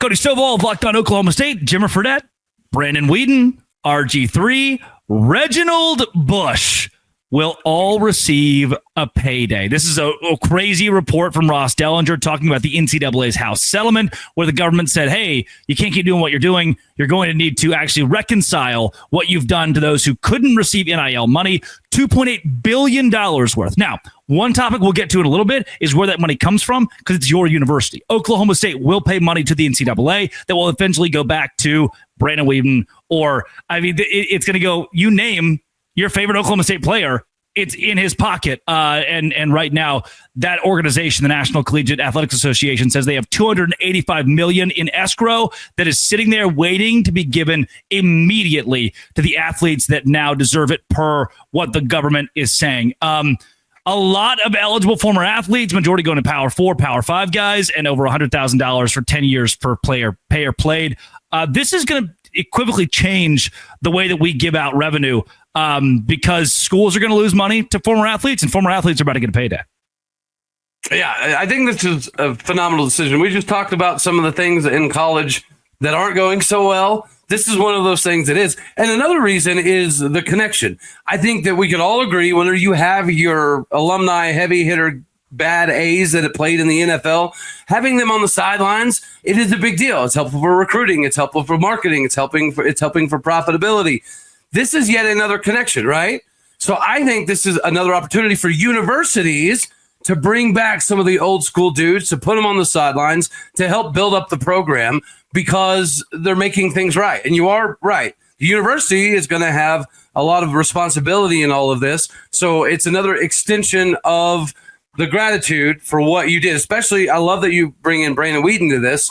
Cody Stovall of Locked On Oklahoma State, Jimmer Fredette, Brandon Weeden, RG3, Reginald Bush will all receive a payday. This is a crazy report from Ross Dellinger talking about the NCAA's House settlement, where the government said, hey, you can't keep doing what you're doing. You're going to need to actually reconcile what you've done to those who couldn't receive NIL money, $2.8 billion worth. Now, one topic we'll get to in a little bit is where that money comes from, because it's your university. Oklahoma State will pay money to the NCAA that will eventually go back to Brandon Weeden, or, it's going to go, you name your favorite Oklahoma State player, it's in his pocket. And right now, that organization, the National Collegiate Athletics Association, says they have $285 million in escrow that is sitting there waiting to be given immediately to the athletes that now deserve it per what the government is saying. A lot of eligible former athletes, majority going to Power 4, Power 5 guys, and over $100,000 for 10 years per player played. This is going to equivocally change the way that we give out revenue, because schools are going to lose money to former athletes, and former athletes are about to get a payday. Yeah, I think this is a phenomenal decision. We just talked about some of the things in college that aren't going so well. This is one of those things that is. And another reason is the connection. I think that we could all agree, whether you have your alumni heavy hitter bad A's that have played in the NFL, having them on the sidelines, it is a big deal. It's helpful for recruiting. It's helpful for marketing. It's helping for profitability. This is yet another connection, right? So I think this is another opportunity for universities to bring back some of the old school dudes, to put them on the sidelines, to help build up the program, because they're making things right. And you are right. The university is going to have a lot of responsibility in all of this. So it's another extension of the gratitude for what you did. Especially, I love that you bring in Brandon Weeden to this.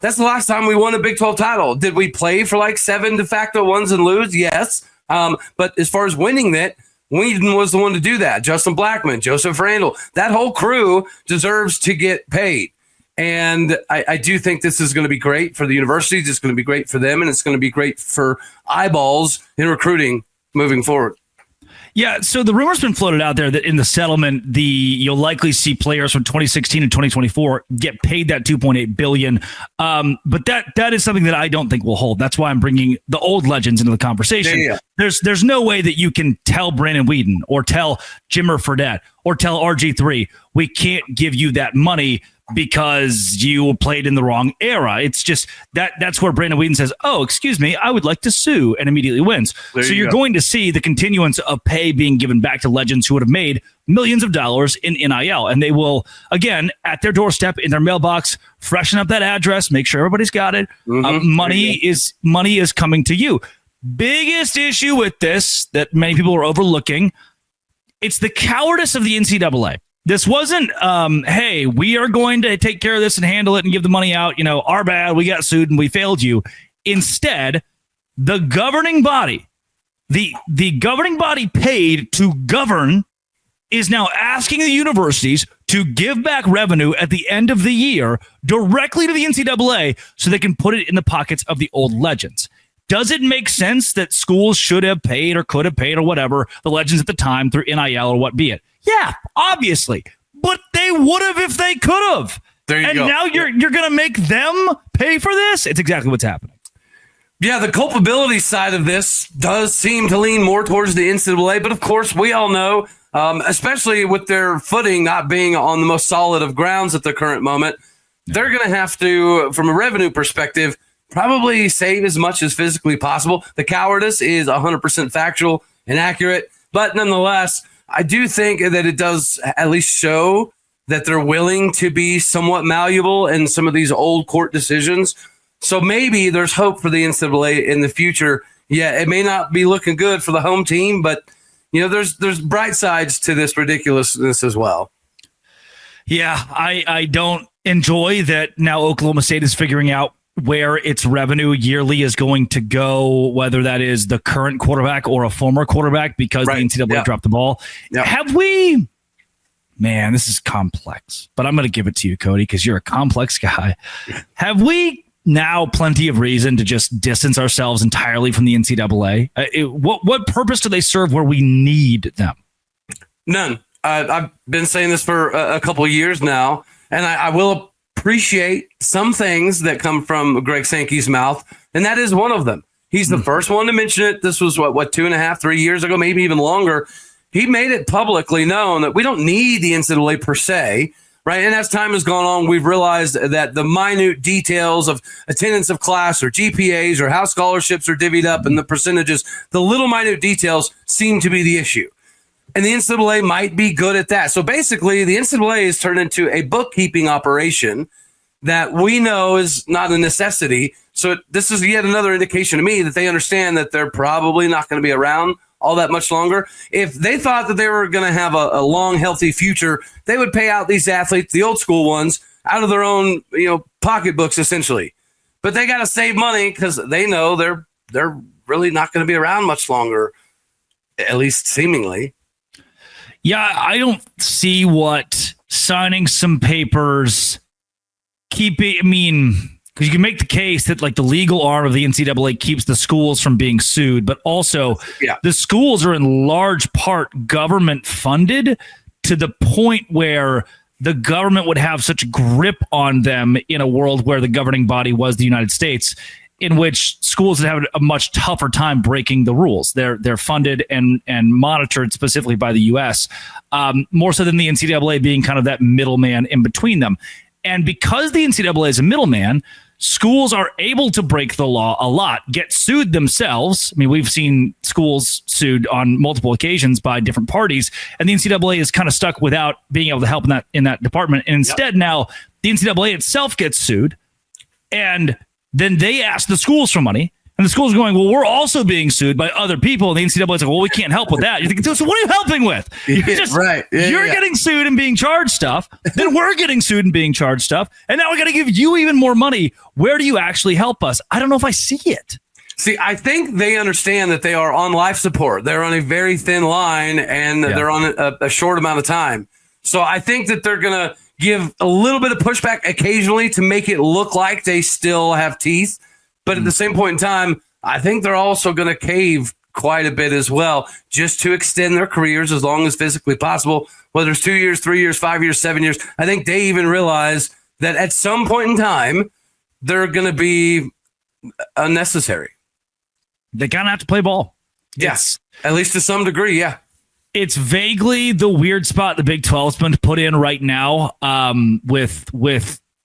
That's the last time we won a Big 12 title. Did we play for like 7 de facto ones and lose? Yes. But as far as winning it, Weeden was the one to do that. Justin Blackman, Joseph Randall, that whole crew deserves to get paid. And I do think this is going to be great for the universities. It's going to be great for them, and it's going to be great for eyeballs in recruiting moving forward. Yeah, so the rumor's been floated out there that in the settlement, you'll likely see players from 2016 and 2024 get paid that $2.8 billion. But that is something that I don't think will hold. That's why I'm bringing the old legends into the conversation. Yeah. There's no way that you can tell Brandon Weeden or tell Jimmer Fredette or tell RG3, we can't give you that money because you played in the wrong era. It's just that's where Brandon Weeden says, oh, excuse me, I would like to sue, and immediately wins. You're going to see the continuance of pay being given back to legends who would have made millions of dollars in NIL. And they will, again, at their doorstep, in their mailbox, freshen up that address, make sure everybody's got it. Money is coming to you. Biggest issue with this that many people are overlooking, it's the cowardice of the NCAA. This wasn't, hey, we are going to take care of this and handle it and give the money out. Our bad. We got sued and we failed you. Instead, the governing body, the governing body paid to govern, is now asking the universities to give back revenue at the end of the year directly to the NCAA so they can put it in the pockets of the old legends. Does it make sense that schools should have paid or could have paid or whatever the legends at the time through NIL or what be it? Yeah, obviously. But they would have if they could have. There you go. And now you're going to make them pay for this? It's exactly what's happening. Yeah, the culpability side of this does seem to lean more towards the NCAA. But, of course, we all know, especially with their footing not being on the most solid of grounds at the current moment, they're going to have to, from a revenue perspective, probably save as much as physically possible. The cowardice is 100% factual and accurate. But nonetheless, I do think that it does at least show that they're willing to be somewhat malleable in some of these old court decisions. So maybe there's hope for the NCAA in the future. Yeah, it may not be looking good for the home team, but there's bright sides to this ridiculousness as well. Yeah, I don't enjoy that now Oklahoma State is figuring out where its revenue yearly is going to go, whether that is the current quarterback or a former quarterback, because the NCAA dropped the ball. Have we... Man, this is complex, but I'm going to give it to you, Cody, because you're a complex guy. Have we now plenty of reason to just distance ourselves entirely from the NCAA? What purpose do they serve where we need them? None. I've been saying this for a couple of years now, and I will appreciate some things that come from Greg Sankey's mouth, and that is one of them. He's the first one to mention it. This was what 2.5, 3 years ago, maybe even longer. He made it publicly known that we don't need the NCAA per se, right? And as time has gone on, we've realized that the minute details of attendance of class or GPAs or how scholarships are divvied up and the percentages, the little minute details seem to be the issue. And the NCAA might be good at that. So basically, the NCAA has turned into a bookkeeping operation that we know is not a necessity. So this is yet another indication to me that they understand that they're probably not going to be around all that much longer. If they thought that they were going to have a long, healthy future, they would pay out these athletes, the old school ones, out of their own, pocketbooks, essentially. But they got to save money because they know they're really not going to be around much longer, at least seemingly. Yeah, I don't see what signing some papers, because you can make the case that like the legal arm of the NCAA keeps the schools from being sued, but also the schools are in large part government funded to the point where the government would have such grip on them in a world where the governing body was the United States, in which schools would have a much tougher time breaking the rules. They're funded and monitored specifically by the U.S., more so than the NCAA being kind of that middleman in between them. And because the NCAA is a middleman, schools are able to break the law a lot, get sued themselves. I mean, we've seen schools sued on multiple occasions by different parties, and the NCAA is kind of stuck without being able to help in that department. And instead, now the NCAA itself gets sued, and then they ask the schools for money. And the schools are going, well, we're also being sued by other people. And the NCAA is like, well, we can't help with that. You're thinking, so what are you helping with? You're getting sued and being charged stuff. Then we're getting sued and being charged stuff. And now we're going to give you even more money. Where do you actually help us? I don't know if I see it. See, I think they understand that they are on life support. They're on a very thin line, and they're on a short amount of time. So I think that they're going to give a little bit of pushback occasionally to make it look like they still have teeth. But at the same point in time, I think they're also going to cave quite a bit as well, just to extend their careers as long as physically possible, whether it's 2 years, 3 years, 5 years, 7 years. I think they even realize that at some point in time, they're going to be unnecessary. They kind of have to play ball. Yes, at least to some degree, yeah. It's vaguely the weird spot the Big 12's been put in right now, with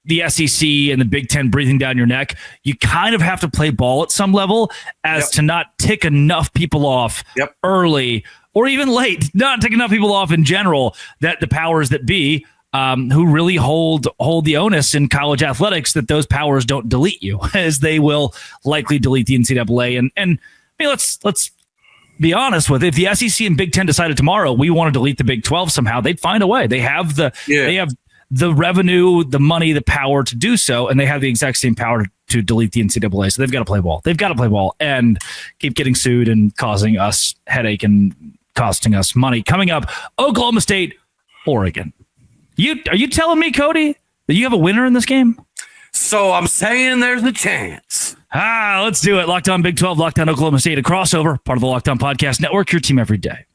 the SEC and the Big Ten breathing down your neck. You kind of have to play ball at some level as to not tick enough people off early or even late, not tick enough people off in general, that the powers that be, who really hold the onus in college athletics, that those powers don't delete you, as they will likely delete the NCAA. And I mean, let's be honest with it. If the SEC and Big Ten decided tomorrow we want to delete the Big 12 somehow, they'd find a way. They have the revenue, the money, the power to do so, and they have the exact same power to delete the NCAA. So they've got to play ball. They've got to play ball and keep getting sued and causing us headache and costing us money. Coming up, Oklahoma State, Oregon. Are you telling me, Cody, that you have a winner in this game? So I'm saying there's a chance. Let's do it. Locked On Big 12, Locked On Oklahoma State, a crossover, part of the Locked On Podcast Network, your team every day.